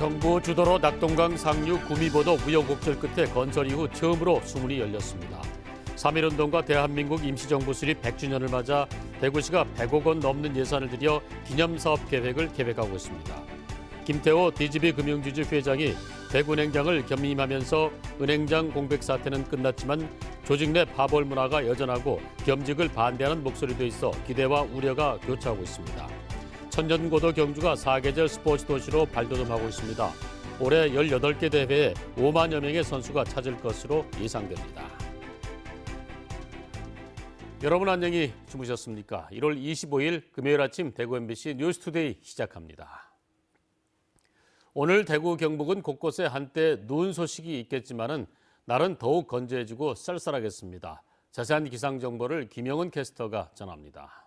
정부 주도로 낙동강 상류 구미보도 우여곡절 끝에 건설 이후 처음으로 수문이 열렸습니다. 3.1운동과 대한민국 임시정부 수립 100주년을 맞아 대구시가 100억 원 넘는 예산을 들여 기념사업 계획을 계획하고 있습니다. 김태호 DGB 금융지주 회장이 대구은행장을 겸임하면서 은행장 공백 사태는 끝났지만 조직 내 파벌 문화가 여전하고 겸직을 반대하는 목소리도 있어 기대와 우려가 교차하고 있습니다. 천전고도 경주가 사계절 스포츠 도시로 발돋움하고 있습니다. 올해 18개 대회에 5만여 명의 선수가 찾을 것으로 예상됩니다. 여러분 안녕히 주무셨습니까? 1월 25일 금요일 아침 대구 MBC 뉴스투데이 시작합니다. 오늘 대구 경북은 곳곳에 한때 눈 소식이 있겠지만은 날은 더욱 건조해지고 쌀쌀하겠습니다. 자세한 기상 정보를 김영은 캐스터가 전합니다.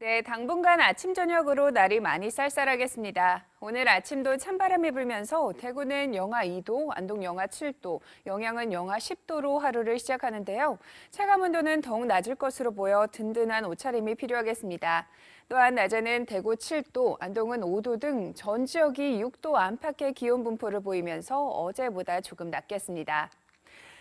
네, 당분간 아침 저녁으로 날이 많이 쌀쌀하겠습니다. 오늘 아침도 찬바람이 불면서 대구는 영하 2도, 안동 영하 7도, 영양은 영하 10도로 하루를 시작하는데요. 체감온도는 더욱 낮을 것으로 보여 든든한 옷차림이 필요하겠습니다. 또한 낮에는 대구 7도, 안동은 5도 등 전 지역이 6도 안팎의 기온 분포를 보이면서 어제보다 조금 낮겠습니다.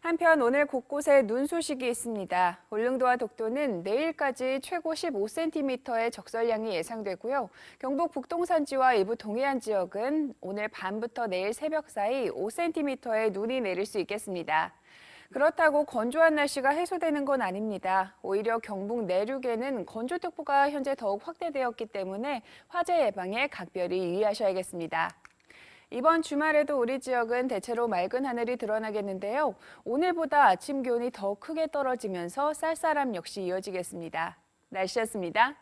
한편 오늘 곳곳에 눈 소식이 있습니다. 울릉도와 독도는 내일까지 최고 15cm의 적설량이 예상되고요. 경북 북동산지와 일부 동해안 지역은 오늘 밤부터 내일 새벽 사이 5cm의 눈이 내릴 수 있겠습니다. 그렇다고 건조한 날씨가 해소되는 건 아닙니다. 오히려 경북 내륙에는 건조특보가 현재 더욱 확대되었기 때문에 화재 예방에 각별히 유의하셔야겠습니다. 이번 주말에도 우리 지역은 대체로 맑은 하늘이 드러나겠는데요. 오늘보다 아침 기온이 더 크게 떨어지면서 쌀쌀함 역시 이어지겠습니다. 날씨였습니다.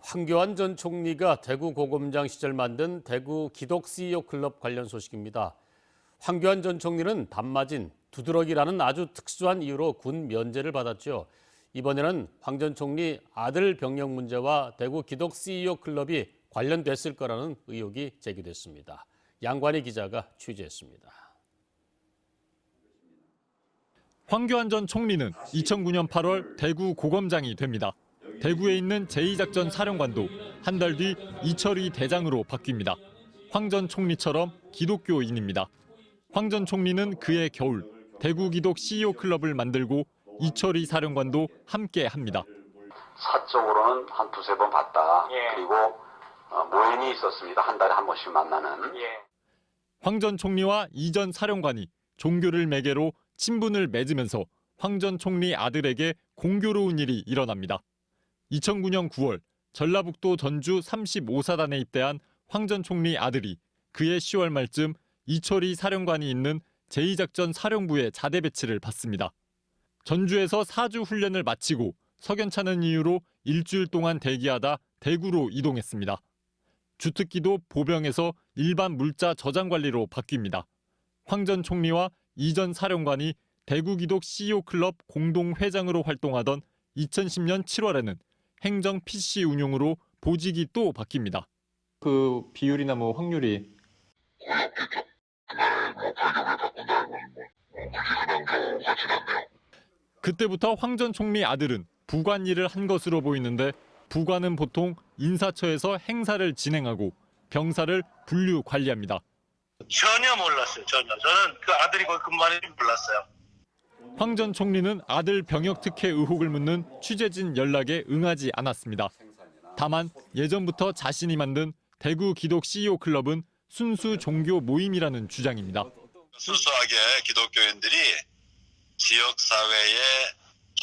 황교안 전 총리가 대구 고검장 시절 만든 대구 기독 CEO 클럽 관련 소식입니다. 황교안 전 총리는 단마진, 두드러기라는 아주 특수한 이유로 군 면제를 받았죠. 이번에는 황 전 총리 아들 병역 문제와 대구 기독 CEO 클럽이 관련됐을 거라는 의혹이 제기됐습니다. 양관희 기자가 취재했습니다. 황교안 전 총리는 2009년 8월 대구 고검장이 됩니다. 대구에 있는 제2작전 사령관도 한 달 뒤 이철희 대장으로 바뀝니다. 황 전 총리처럼 기독교인입니다. 황 전 총리는 그해 겨울 대구 기독 CEO 클럽을 만들고 이철희 사령관도 함께 합니다. 사적으로는 한 두세 번 봤다. 그리고 모임이 있었습니다. 한 달에 한 번씩 만나는. 황 전 총리와 이 전 사령관이 종교를 매개로 친분을 맺으면서 황 전 총리 아들에게 공교로운 일이 일어납니다. 2009년 9월 전라북도 전주 35사단에 입대한 황 전 총리 아들이 그해 10월 말쯤 이철희 사령관이 있는 제2작전 사령부에 자대 배치를 받습니다. 전주에서 4주 훈련을 마치고 석연찮은 이유로 일주일 동안 대기하다 대구로 이동했습니다. 주특기도 보병에서 일반 물자 저장 관리로 바뀝니다. 황 전 총리와 이 전 사령관이 대구 기독 CEO 클럽 공동 회장으로 활동하던 2010년 7월에는 행정 PC 운용으로 보직이 또 바뀝니다. 그 비율이나 확률이 그때부터 황 전 총리 아들은 부관 일을 한 것으로 보이는데 부관은 보통 인사처에서 행사를 진행하고 병사를 분류 관리합니다. 전혀 몰랐어요. 전혀. 저는 그 아들이 거기 근무하는지 몰랐어요. 황 전 총리는 아들 병역 특혜 의혹을 묻는 취재진 연락에 응하지 않았습니다. 다만 예전부터 자신이 만든 대구 기독 CEO 클럽은 순수 종교 모임이라는 주장입니다. 순수하게 기독교인들이 지역사회에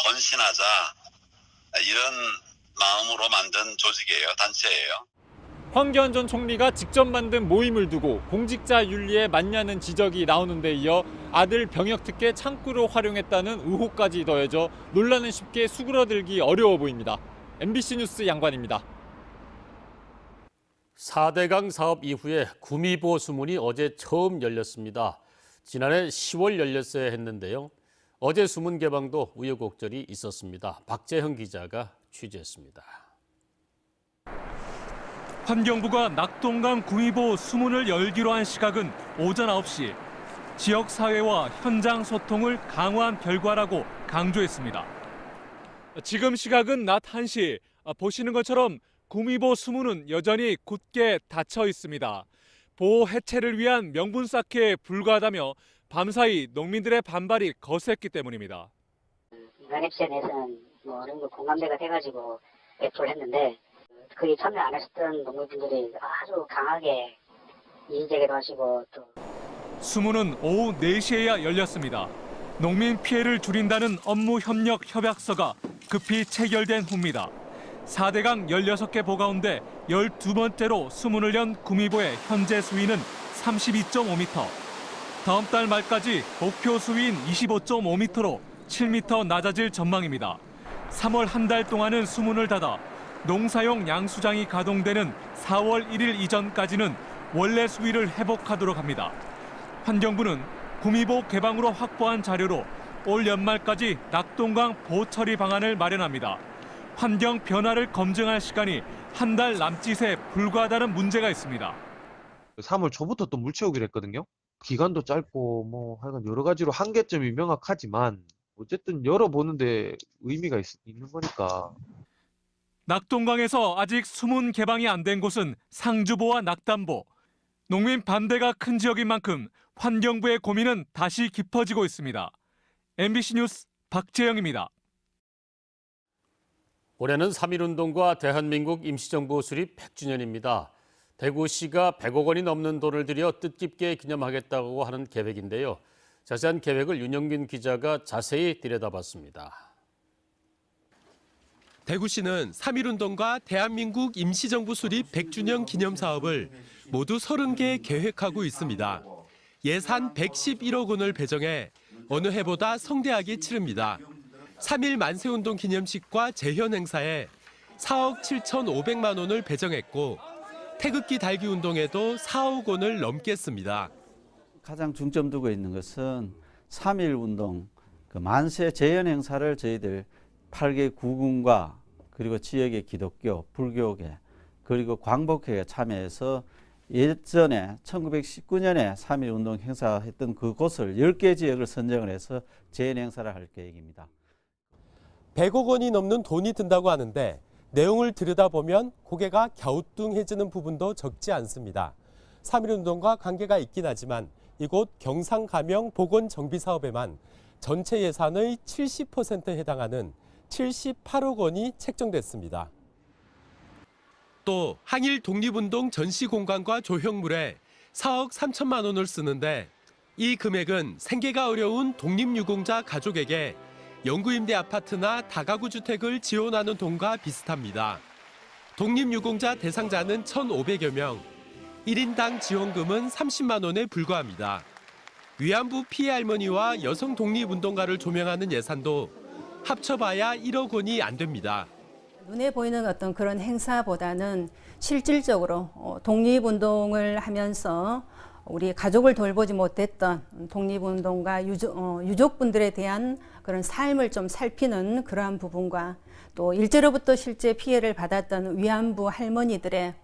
헌신하자 이런 마음으로 만든 조직이에요. 단체예요. 황교안 전 총리가 직접 만든 모임을 두고 공직자 윤리에 맞냐는 지적이 나오는 데 이어 아들 병역 특혜 창구로 활용했다는 의혹까지 더해져 논란은 쉽게 수그러들기 어려워 보입니다. MBC 뉴스 양관입니다. 4대강 사업 이후에 구미보 수문이 어제 처음 열렸습니다. 지난해 10월 열렸어야 했는데요. 어제 수문 개방도 우여곡절이 있었습니다. 박재형 기자가 취재했습니다. 환경부가 낙동강 구미보 수문을 열기로 한 시각은 오전 9시. 지역사회와 현장 소통을 강화한 결과라고 강조했습니다. 지금 시각은 낮 1시. 보시는 것처럼 구미보 수문은 여전히 굳게 닫혀 있습니다. 보호 해체를 위한 명분 쌓기에 불과하다며 밤사이 농민들의 반발이 거셌기 때문입니다. 면역시에 대해서는 어느 정도 공감대가 돼가지고 배포를 했는데 거기 참여 안 하셨던 농민분들이 아주 강하게 이의제기도 하시고 또 수문은 오후 4시에야 열렸습니다. 농민 피해를 줄인다는 업무 협력 협약서가 급히 체결된 후입니다. 4대강 16개 보 가운데 12번째로 수문을 연 구미보의 현재 수위는 32.5m. 다음 달 말까지 목표 수위인 25.5m로 7m 낮아질 전망입니다. 3월 한 달 동안은 수문을 닫아 농사용 양수장이 가동되는 4월 1일 이전까지는 원래 수위를 회복하도록 합니다. 환경부는 구미보 개방으로 확보한 자료로 올 연말까지 낙동강 보처리 방안을 마련합니다. 환경 변화를 검증할 시간이 한 달 남짓에 불과하다는 문제가 있습니다. 3월 초부터 또 물 채우기로 했거든요. 기간도 짧고 뭐 하여간 여러 가지로 한계점이 명확하지만 어쨌든 열어보는데 의미가 있는 거니까. 낙동강에서 아직 수문 개방이 안 된 곳은 상주보와 낙담보. 농민 반대가 큰 지역인 만큼 환경부의 고민은 다시 깊어지고 있습니다. MBC 뉴스 박재영입니다. 올해는 3.1운동과 대한민국 임시정부 수립 100주년입니다. 대구시가 100억 원이 넘는 돈을 들여 뜻깊게 기념하겠다고 하는 계획인데요. 자세한 계획을 윤영균 기자가 자세히 들여다봤습니다. 대구시는 3.1운동과 대한민국 임시정부 수립 100주년 기념 사업을 모두 30개 계획하고 있습니다. 예산 111억 원을 배정해 어느 해보다 성대하게 치릅니다. 3.1 만세운동 기념식과 재현 행사에 4억 7,500만 원을 배정했고 태극기 달기 운동에도 4억 원을 넘겠습니다. 가장 중점 두고 있는 것은 3.1 운동, 만세 재현 행사를 저희들 8개 구군과 그리고 지역의 기독교, 불교계, 그리고 광복회에 참여해서 예전에 1919년에 3.1 운동 행사했던 그곳을 10개 지역을 선정을 해서 재현 행사를 할 계획입니다. 100억 원이 넘는 돈이 든다고 하는데 내용을 들여다보면 고개가 갸우뚱해지는 부분도 적지 않습니다. 3.1운동과 관계가 있긴 하지만 이곳 경상가명 보건정비사업에만 전체 예산의 70%에 해당하는 78억 원이 책정됐습니다. 또 항일 독립운동 전시공간과 조형물에 4억 3천만 원을 쓰는데 이 금액은 생계가 어려운 독립유공자 가족에게 영구임대 아파트나 다가구 주택을 지원하는 돈과 비슷합니다. 독립유공자 대상자는 1,500여 명, 1인당 지원금은 30만 원에 불과합니다. 위안부 피해 할머니와 여성 독립운동가를 조명하는 예산도 합쳐봐야 1억 원이 안 됩니다. 눈에 보이는 어떤 그런 행사보다는 실질적으로 독립운동을 하면서 우리 가족을 돌보지 못했던 독립운동가 유족분들에 대한 그런 삶을 좀 살피는 그러한 부분과 또 일제로부터 실제 피해를 받았던 위안부 할머니들의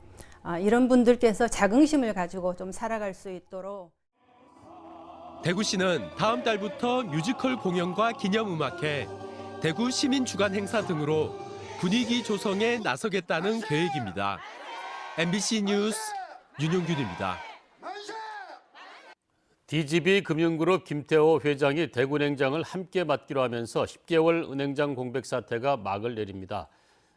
이런 분들께서 자긍심을 가지고 좀 살아갈 수 있도록. 대구시는 다음 달부터 뮤지컬 공연과 기념음악회, 대구 시민주간 행사 등으로 분위기 조성에 나서겠다는 계획입니다. MBC 뉴스 윤용균입니다. DGB 금융그룹 김태호 회장이 대구은행장을 함께 맡기로 하면서 10개월 은행장 공백 사태가 막을 내립니다.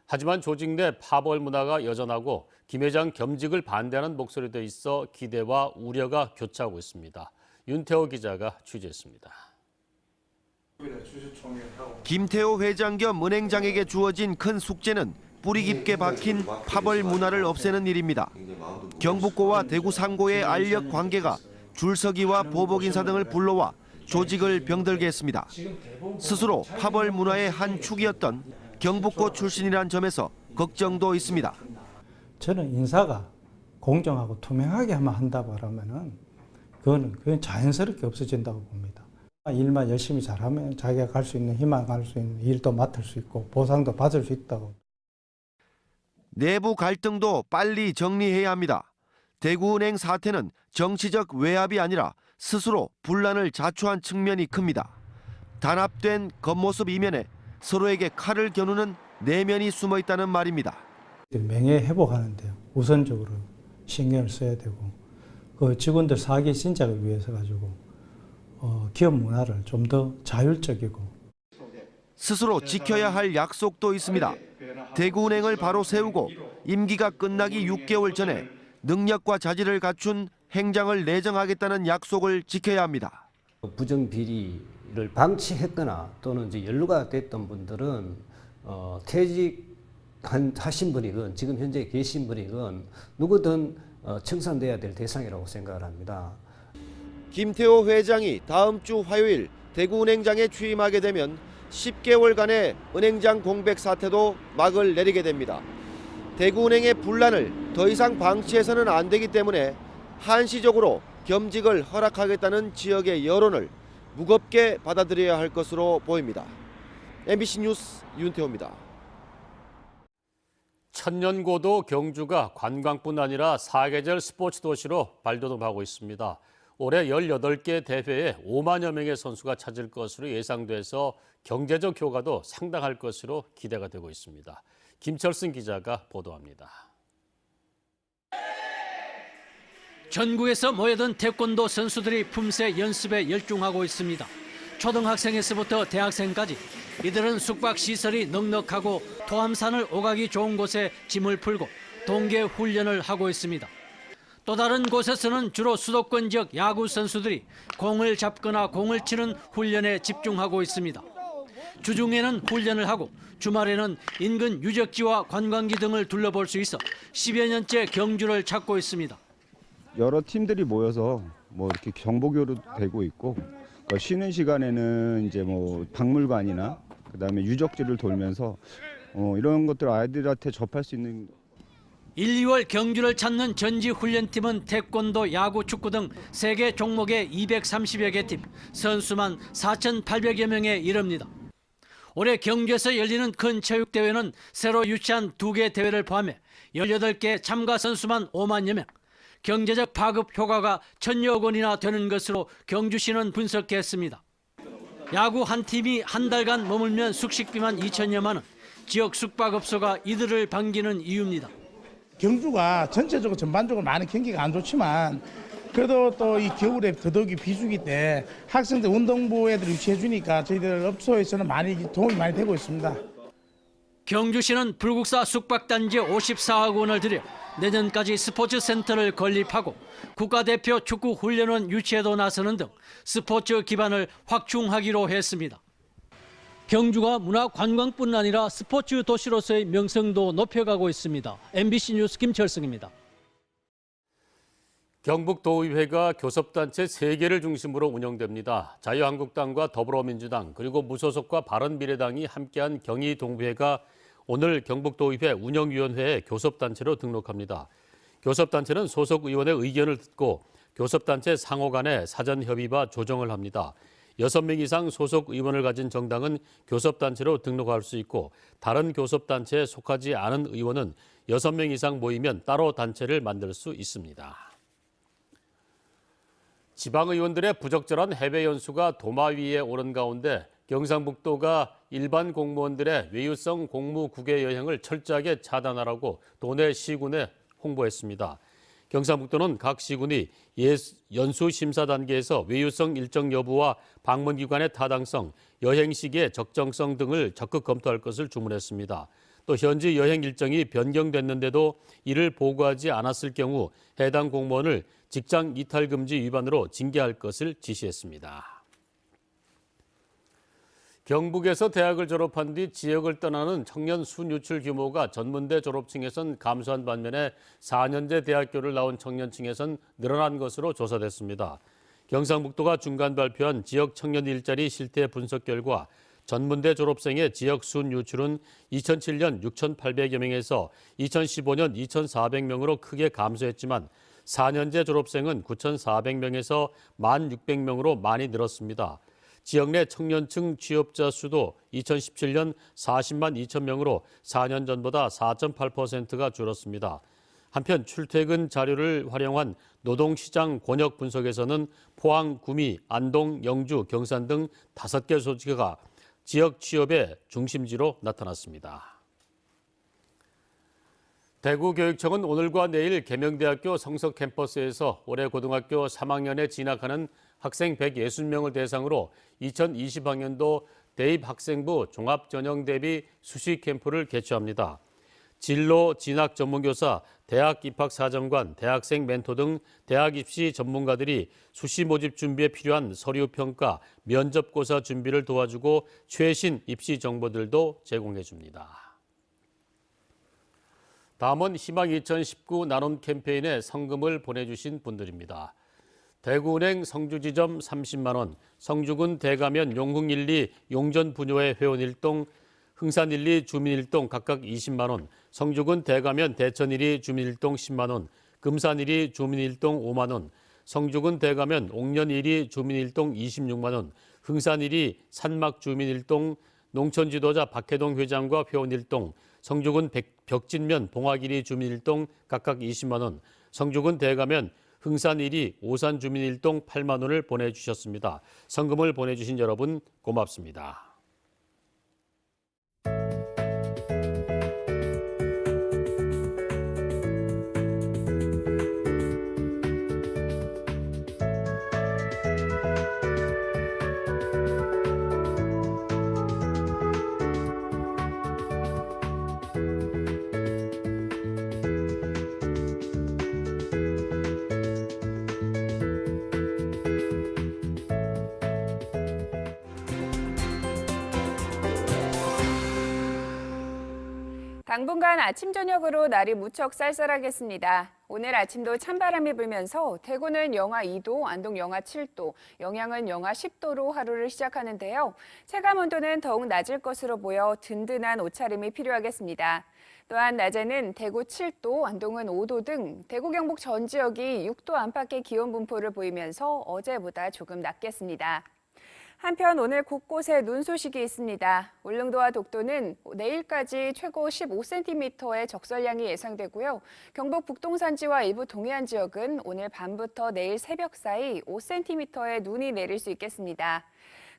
하지만 조직 내 파벌 문화가 여전하고 김 회장 겸직을 반대하는 목소리도 있어 기대와 우려가 교차하고 있습니다. 윤태호 기자가 취재했습니다. 김태호 회장 겸 은행장에게 주어진 큰 숙제는 뿌리 깊게 박힌 파벌 문화를 없애는 일입니다. 경북고와 대구 상고의 알력 관계가 줄서기와 보복 인사 등을 불러와 조직을 병들게 했습니다. 스스로 파벌 문화의 한 축이었던 경북고 출신이란 점에서 걱정도 있습니다. 저는 인사가 공정하고 투명하게 한다고 하면은 그건 자연스럽게 없어진다고 봅니다. 일만 열심히 잘하면 자기가 갈 수 있는 희망 갈 수 있는 일도 맡을 수 있고 보상도 받을 수 있다고. 내부 갈등도 빨리 정리해야 합니다. 대구은행 사태는 정치적 외압이 아니라 스스로 분란을 자초한 측면이 큽니다. 단합된 겉모습 이면에 서로에게 칼을 겨누는 내면이 숨어 있다는 말입니다. 명예 회복하는 데 우선적으로 신경을 써야 되고 그 직원들 사기 진작을 위해서 가지고 기업 문화를 좀 더 자율적이고 스스로 지켜야 할 약속도 있습니다. 대구은행을 바로 세우고 임기가 끝나기 6개월 전에 능력과 자질을 갖춘 행장을 내정하겠다는 약속을 지켜야 합니다. 부정비리를 방치했거나 또는 이제 연루가 됐던 분들은 퇴직하신 분이건 지금 현재 계신 분이건 누구든 청산돼야 될 대상이라고 생각을 합니다. 김태호 회장이 다음 주 화요일 대구은행장에 취임하게 되면 10개월간의 은행장 공백 사태도 막을 내리게 됩니다. 대구은행의 분란을 더 이상 방치해서는 안 되기 때문에 한시적으로 겸직을 허락하겠다는 지역의 여론을 무겁게 받아들여야 할 것으로 보입니다. MBC 뉴스 윤태호입니다. 천년고도 경주가 관광뿐 아니라 사계절 스포츠 도시로 발돋움하고 있습니다. 올해 18개 대회에 5만여 명의 선수가 찾을 것으로 예상돼서 경제적 효과도 상당할 것으로 기대가 되고 있습니다. 김철승 기자가 보도합니다. 전국에서 모여든 태권도 선수들이 품새 연습에 열중하고 있습니다. 초등학생에서부터 대학생까지 이들은 숙박시설이 넉넉하고 토암산을 오가기 좋은 곳에 짐을 풀고 동계 훈련을 하고 있습니다. 또 다른 곳에서는 주로 수도권 지역 야구 선수들이 공을 잡거나 공을 치는 훈련에 집중하고 있습니다. 주중에는 훈련을 하고 주말에는 인근 유적지와 관광지 등을 둘러볼 수 있어 10여 년째 경주를 찾고 있습니다. 여러 팀들이 모여서 뭐 이렇게 정보교류도 되고 있고 쉬는 시간에는 이제 뭐 박물관이나 그다음에 유적지를 돌면서 이런 것들 아이들한테 접할 수 있는 1, 2월 경주를 찾는 전지훈련팀은 태권도, 야구, 축구 등 3개 종목의 230여 개 팀, 선수만 4,800여 명에 이릅니다. 올해 경주에서 열리는 큰 체육대회는 새로 유치한 2개 대회를 포함해 18개 참가 선수만 5만여 명, 경제적 파급 효과가 1,000여 원이나 되는 것으로 경주시는 분석했습니다. 야구 한 팀이 한 달간 머물면 숙식비만 2천여만 원, 지역 숙박업소가 이들을 반기는 이유입니다. 경주가 전체적으로 전반적으로 많은 경기가 안 좋지만 그래도 또 이 겨울에 더더욱이 비수기 때 학생들 운동부 애들 유치해 주니까 저희들 업소에서는 많이 도움이 많이 되고 있습니다. 경주시는 불국사 숙박단지에 54억 원을 들여 내년까지 스포츠 센터를 건립하고 국가대표 축구 훈련원 유치에도 나서는 등 스포츠 기반을 확충하기로 했습니다. 경주가 문화 관광뿐 아니라 스포츠 도시로서의 명성도 높여가고 있습니다. MBC 뉴스 김철승입니다. 경북도의회가 교섭단체 3개를 중심으로 운영됩니다. 자유한국당과 더불어민주당 그리고 무소속과 바른미래당이 함께한 경의동부회가 오늘 경북도의회 운영위원회에 교섭단체로 등록합니다. 교섭단체는 소속 의원의 의견을 듣고 교섭단체 상호 간의 사전협의와 조정을 합니다. 6명 이상 소속 의원을 가진 정당은 교섭단체로 등록할 수 있고 다른 교섭단체에 속하지 않은 의원은 6명 이상 모이면 따로 단체를 만들 수 있습니다. 지방의원들의 부적절한 해외 연수가 도마 위에 오른 가운데 경상북도가 일반 공무원들의 외유성 공무 국외 여행을 철저하게 차단하라고 도내 시군에 홍보했습니다. 경상북도는 각 시군이 연수 심사 단계에서 외유성 일정 여부와 방문기관의 타당성, 여행 시기의 적정성 등을 적극 검토할 것을 주문했습니다. 또 현지 여행 일정이 변경됐는데도 이를 보고하지 않았을 경우 해당 공무원을 직장 이탈 금지 위반으로 징계할 것을 지시했습니다. 경북에서 대학을 졸업한 뒤 지역을 떠나는 청년 순유출 규모가 전문대 졸업층에선 감소한 반면에 4년제 대학교를 나온 청년층에선 늘어난 것으로 조사됐습니다. 경상북도가 중간 발표한 지역 청년 일자리 실태 분석 결과 전문대 졸업생의 지역 순유출은 2007년 6,800여 명에서 2015년 2,400명으로 크게 감소했지만 4년제 졸업생은 9,400명에서 1,600명으로 많이 늘었습니다. 지역 내 청년층 취업자 수도 2017년 40만 2천 명으로 4년 전보다 4.8%가 줄었습니다. 한편 출퇴근 자료를 활용한 노동시장 권역 분석에서는 포항, 구미, 안동, 영주, 경산 등 5개 소지가 지역 취업의 중심지로 나타났습니다. 대구교육청은 오늘과 내일 계명대학교 성석 캠퍼스에서 올해 고등학교 3학년에 진학하는 학생 160명을 대상으로 2020학년도 대입학생부 종합전형대비 수시 캠프를 개최합니다. 진로, 진학 전문교사, 대학 입학사정관, 대학생 멘토 등 대학 입시 전문가들이 수시 모집 준비에 필요한 서류 평가, 면접고사 준비를 도와주고 최신 입시 정보들도 제공해 줍니다. 다음은 희망 2019 나눔 캠페인에 성금을 보내주신 분들입니다. 대구은행 성주지점 30만 원, 성주군 대가면 용흥1리 용전분요회 회원 1동, 흥산1리 주민 1동 각각 20만 원, 성주군 대가면 대천1리 주민 1동 10만 원, 금산1리 주민 1동 5만 원, 성주군 대가면 옥년 1리 주민 1동 26만 원, 흥산 1리 산막 주민 1동, 농촌지도자 박혜동 회장과 회원 1동, 성주군 벽진면 봉학 1리 주민 1동 각각 20만 원, 성주군 대가면 흥산 1리 오산 주민 1동 8만 원을 보내주셨습니다. 성금을 보내주신 여러분 고맙습니다. 당분간 아침 저녁으로 날이 무척 쌀쌀하겠습니다. 오늘 아침도 찬바람이 불면서 대구는 영하 2도, 안동 영하 7도, 영양은 영하 10도로 하루를 시작하는데요. 체감 온도는 더욱 낮을 것으로 보여 든든한 옷차림이 필요하겠습니다. 또한 낮에는 대구 7도, 안동은 5도 등 대구 경북 전 지역이 6도 안팎의 기온 분포를 보이면서 어제보다 조금 낮겠습니다. 한편 오늘 곳곳에 눈 소식이 있습니다. 울릉도와 독도는 내일까지 최고 15cm의 적설량이 예상되고요. 경북 북동산지와 일부 동해안 지역은 오늘 밤부터 내일 새벽 사이 5cm의 눈이 내릴 수 있겠습니다.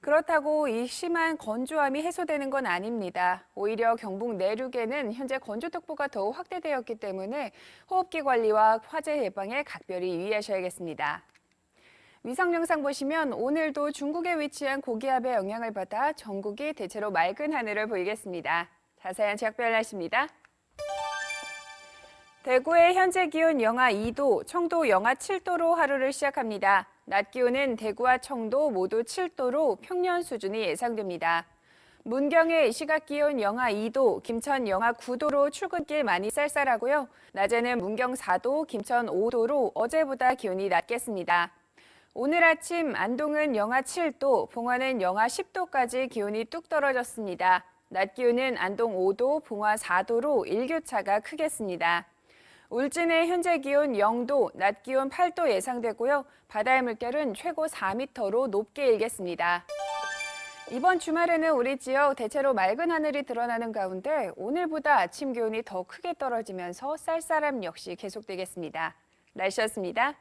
그렇다고 이 심한 건조함이 해소되는 건 아닙니다. 오히려 경북 내륙에는 현재 건조특보가 더욱 확대되었기 때문에 호흡기 관리와 화재 예방에 각별히 유의하셔야겠습니다. 위성 영상 보시면 오늘도 중국에 위치한 고기압의 영향을 받아 전국이 대체로 맑은 하늘을 보이겠습니다. 자세한 지역별 날씨입니다. 대구의 현재 기온 영하 2도, 청도 영하 7도로 하루를 시작합니다. 낮 기온은 대구와 청도 모두 7도로 평년 수준이 예상됩니다. 문경의 시각 기온 영하 2도, 김천 영하 9도로 출근길 많이 쌀쌀하고요. 낮에는 문경 4도, 김천 5도로 어제보다 기온이 낮겠습니다. 오늘 아침 안동은 영하 7도, 봉화는 영하 10도까지 기온이 뚝 떨어졌습니다. 낮 기온은 안동 5도, 봉화 4도로 일교차가 크겠습니다. 울진의 현재 기온 0도, 낮 기온 8도 예상되고요. 바다의 물결은 최고 4m로 높게 일겠습니다. 이번 주말에는 우리 지역 대체로 맑은 하늘이 드러나는 가운데 오늘보다 아침 기온이 더 크게 떨어지면서 쌀쌀함 역시 계속되겠습니다. 날씨였습니다.